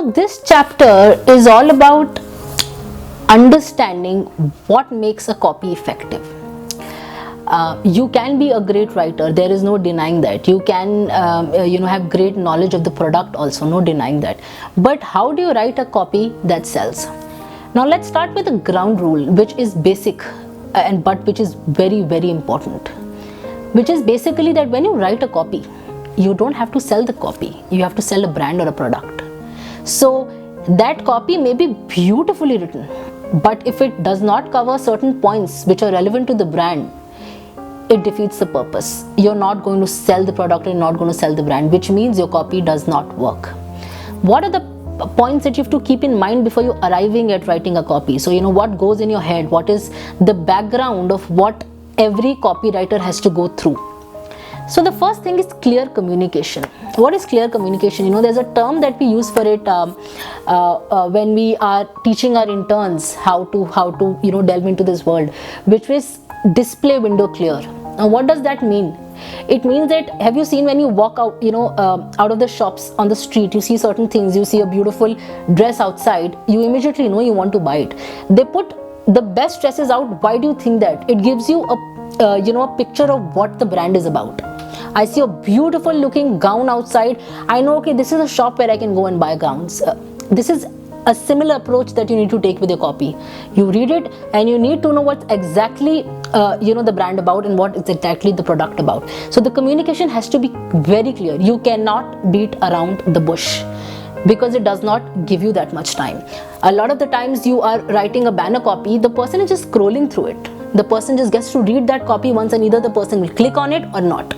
Now this chapter is all about understanding what makes a copy effective. You can be a great writer, there is no denying that. You can have great knowledge of the product also, no denying that. But how do you write a copy that sells? Now let's start with a ground rule, which is basic but which is very, very important, which is basically that when you write a copy, you don't have to sell the copy, you have to sell a brand or a product. So that copy may be beautifully written, but if it does not cover certain points which are relevant to the brand, it defeats the purpose. You're not going to sell the product and not going to sell the brand, which means your copy does not work. What are the points that you have to keep in mind before you arriving at writing a copy? So what goes in your head, what is the background of what every copywriter has to go through. So the first thing is clear communication. What is clear communication? There's a term that we use for it when we are teaching our interns how to delve into this world, which is display window clear. Now what does that mean? It means that, have you seen when you walk out out of the shops on the street, you see certain things, you see a beautiful dress outside, you immediately know you want to buy it. They put the best dresses out. Why do you think that? It gives you a picture of what the brand is about. I see a beautiful looking gown outside, I know, okay, this is a shop where I can go and buy gowns. This is a similar approach that you need to take with your copy. You read it and you need to know what's exactly the brand about and what is exactly the product about. So the communication has to be very clear. You cannot beat around the bush, because it does not give you that much time. A lot of the times you are writing a banner copy, the person is just scrolling through it. The person just gets to read that copy once and either the person will click on it or not.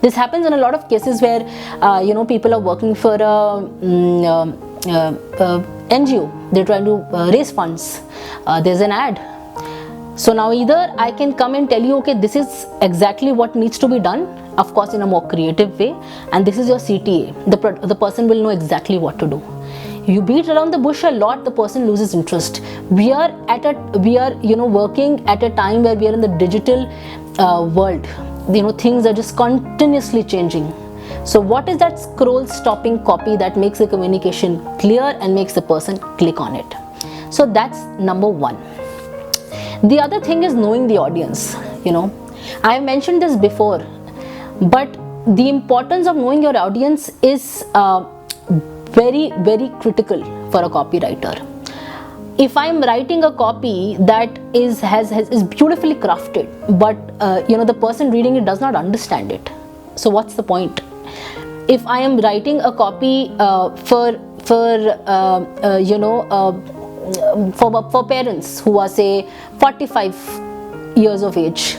This happens in a lot of cases where people are working for a NGO. They're trying to raise funds. There's an ad. So now either I can come and tell you, okay, this is exactly what needs to be done, of course in a more creative way, and this is your CTA. The person will know exactly what to do. You beat around the bush a lot, the person loses interest. We are working at a time where we are in the digital world. Things are just continuously changing. So what is that scroll stopping copy that makes the communication clear and makes the person click on it? So that's number one. The other thing is knowing the audience. I have mentioned this before, but the importance of knowing your audience is very, very critical for a copywriter. If I'm writing a copy that is beautifully crafted, but the person reading it does not understand it, so what's the point? If I am writing a copy for parents who are say 45 years of age,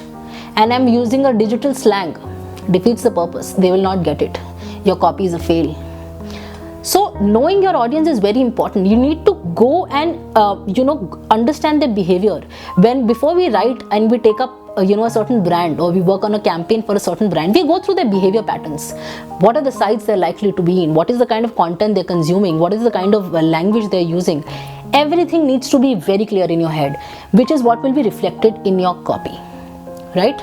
and I'm using a digital slang, defeats the purpose. They will not get it. Your copy is a fail. So knowing your audience is very important. You need to go and understand their behavior. Before we write and we take up a certain brand, or we work on a campaign for a certain brand, we go through their behavior patterns. What are the sites they're likely to be in? What is the kind of content they're consuming? What is the kind of language they're using? Everything needs to be very clear in your head, which is what will be reflected in your copy, right?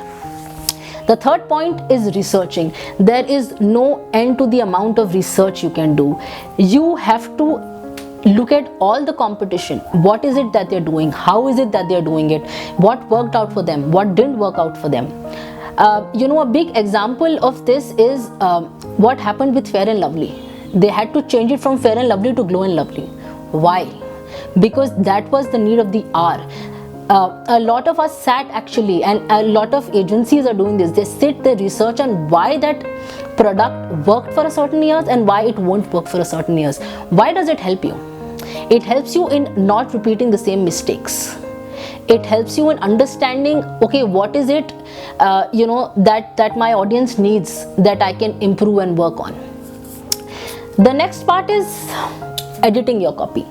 The third point is researching. There is no end to the amount of research you can do. You have to look at all the competition. What is it that they're doing? How is it that they're doing it? What worked out for them? What didn't work out for them? A big example of this is what happened with Fair and Lovely. They had to change it from Fair and Lovely to Glow and Lovely. Why? Because that was the need of the hour. A lot of us sat actually, and a lot of agencies are doing this. They sit, they research on why that product worked for a certain years and why it won't work for a certain years. Why does it help you? It helps you in not repeating the same mistakes. It helps you in understanding, okay, what is it that my audience needs that I can improve and work on. The next part is editing your copy.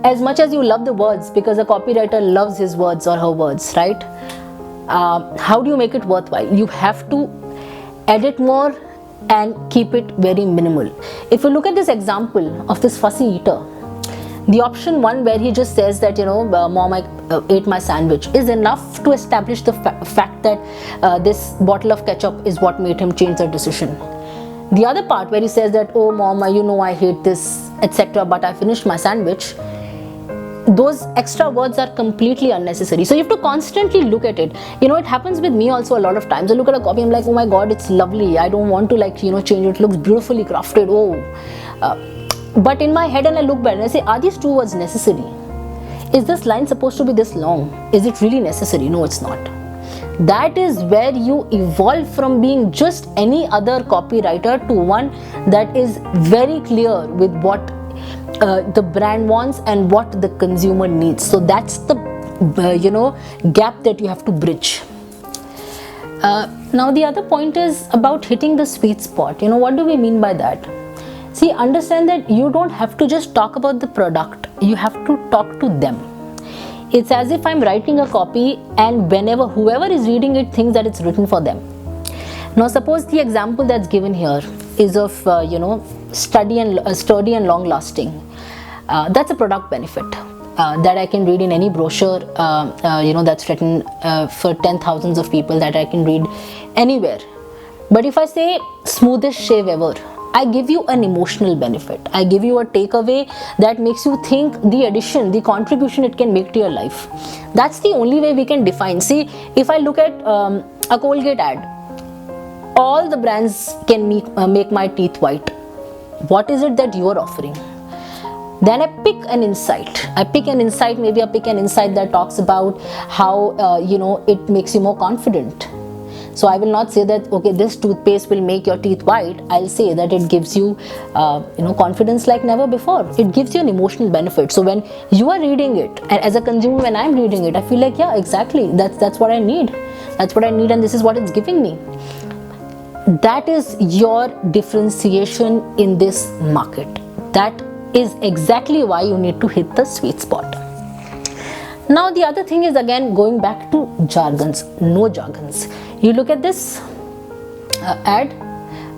As much as you love the words, because a copywriter loves his words or her words, right? How do you make it worthwhile? You have to edit more and keep it very minimal. If you look at this example of this fussy eater, the option 1 where he just says that, mom, I ate my sandwich, is enough to establish the fact that this bottle of ketchup is what made him change the decision. The other part where he says that, oh mom, you know I hate this, etc., but I finished my sandwich, those extra words are completely unnecessary. So you have to constantly look at it. It happens with me also a lot of times. I look at a copy, I'm like, oh my god, it's lovely, I don't want to change it, looks beautifully crafted, but in my head, and I look back and I say, are these 2 words necessary? Is this line supposed to be this long? Is it really necessary? No, it's not. That is where you evolve from being just any other copywriter to one that is very clear with what the brand wants and what the consumer needs. So that's the gap that you have to bridge. Now the other point is about hitting the sweet spot. What do we mean by that? See, understand that you don't have to just talk about the product, you have to talk to them. It's as if I'm writing a copy, and whoever is reading it thinks that it's written for them. Now suppose the example that's given here is of sturdy and long lasting. That's a product benefit that I can read in any brochure that's written for 10,000s of people, that I can read anywhere. But if I say smoothest shave ever, I give you an emotional benefit. I give you a takeaway that makes you think the addition, the contribution it can make to your life. That's the only way we can define. See, if I look at a Colgate ad, all the brands can make my teeth white. What is it that you are offering? Then I pick an insight. Maybe I pick an insight that talks about how it makes you more confident. So I will not say that, okay, this toothpaste will make your teeth white. I'll say that it gives you, confidence like never before. It gives you an emotional benefit. So when you are reading it, and as a consumer, when I'm reading it, I feel like, yeah, exactly. That's what I need. That's what I need, and this is what it's giving me. That is your differentiation in this market. That is exactly why you need to hit the sweet spot. Now the other thing is, again, going back to jargons. No jargons. You look at this ad,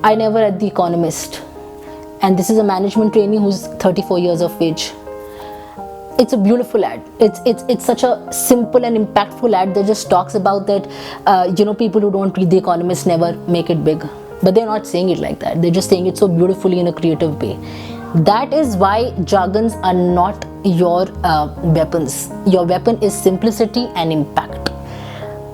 I never read The Economist, and this is a management trainee who's 34 years of age. It's a beautiful ad. It's such a simple and impactful ad that just talks about that people who don't read The Economist never make it big. But they're not saying it like that. They're just saying it so beautifully in a creative way. That is why jargons are not your weapons. Your weapon is simplicity and impact.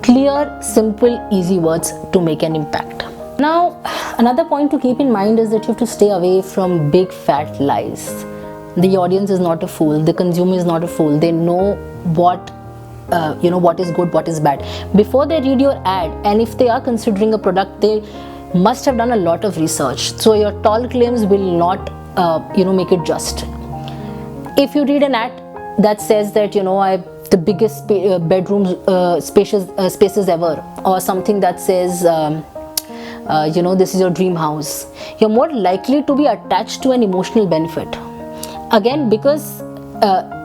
Clear, simple, easy words to make an impact. Now, another point to keep in mind is that you have to stay away from big fat lies. The audience is not a fool. The consumer is not a fool. They know what is good, what is bad. Before they read your ad, and if they are considering a product, they must have done a lot of research. So your tall claims will not make it just. If you read an ad that says that I have the biggest bedroom spaces ever, or something that says this is your dream house, you're more likely to be attached to an emotional benefit. Again, because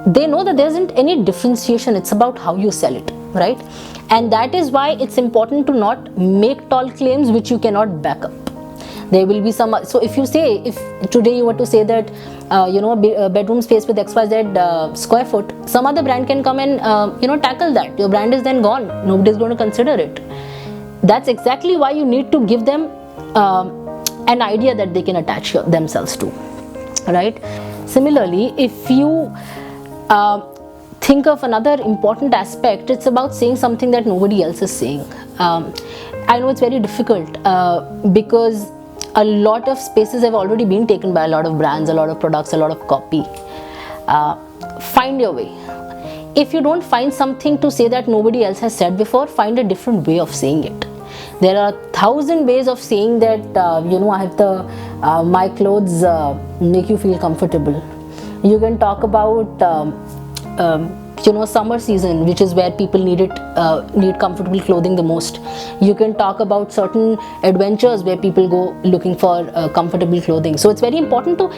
they know that there isn't any differentiation. It's about how you sell it, right? And that is why it's important to not make tall claims which you cannot back up. There will be some. So if today you were to say that a bedroom space with XYZ square foot, some other brand can come and tackle that. Your brand is then gone. Nobody's going to consider it. That's exactly why you need to give them an idea that they can attach themselves to, right? Similarly, if you think of another important aspect, it's about saying something that nobody else is saying. I know it's very difficult because a lot of spaces have already been taken by a lot of brands, a lot of products, a lot of copy. Find your way. If you don't find something to say that nobody else has said before, find a different way of saying it. There are 1,000 ways of saying that, I have my clothes make you feel comfortable. You can talk about, summer season, which is where people need comfortable clothing the most. You can talk about certain adventures where people go looking for comfortable clothing. So it's very important to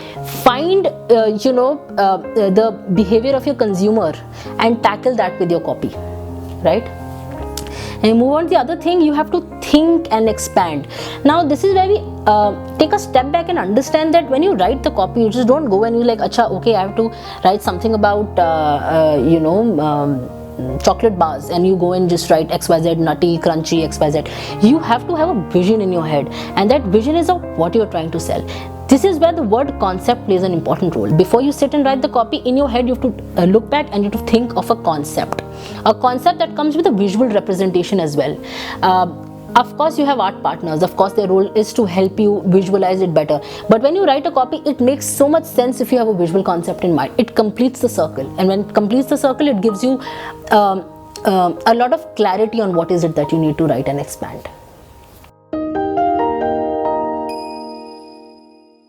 find, the behavior of your consumer and tackle that with your copy, right? And move on to the other thing, you have to think and expand. Now this is where we take a step back and understand that when you write the copy, you just don't go and you're like, okay, I have to write something about chocolate bars and you go and just write XYZ, nutty, crunchy, XYZ. You have to have a vision in your head, and that vision is of what you're trying to sell. This is where the word concept plays an important role. Before you sit and write the copy, in your head you have to look back and you have to think of a concept that comes with a visual representation as well. Of course, you have art partners. Of course, their role is to help you visualize it better. But when you write a copy, it makes so much sense if you have a visual concept in mind. It completes the circle. And when it completes the circle, it gives you a lot of clarity on what is it that you need to write and expand.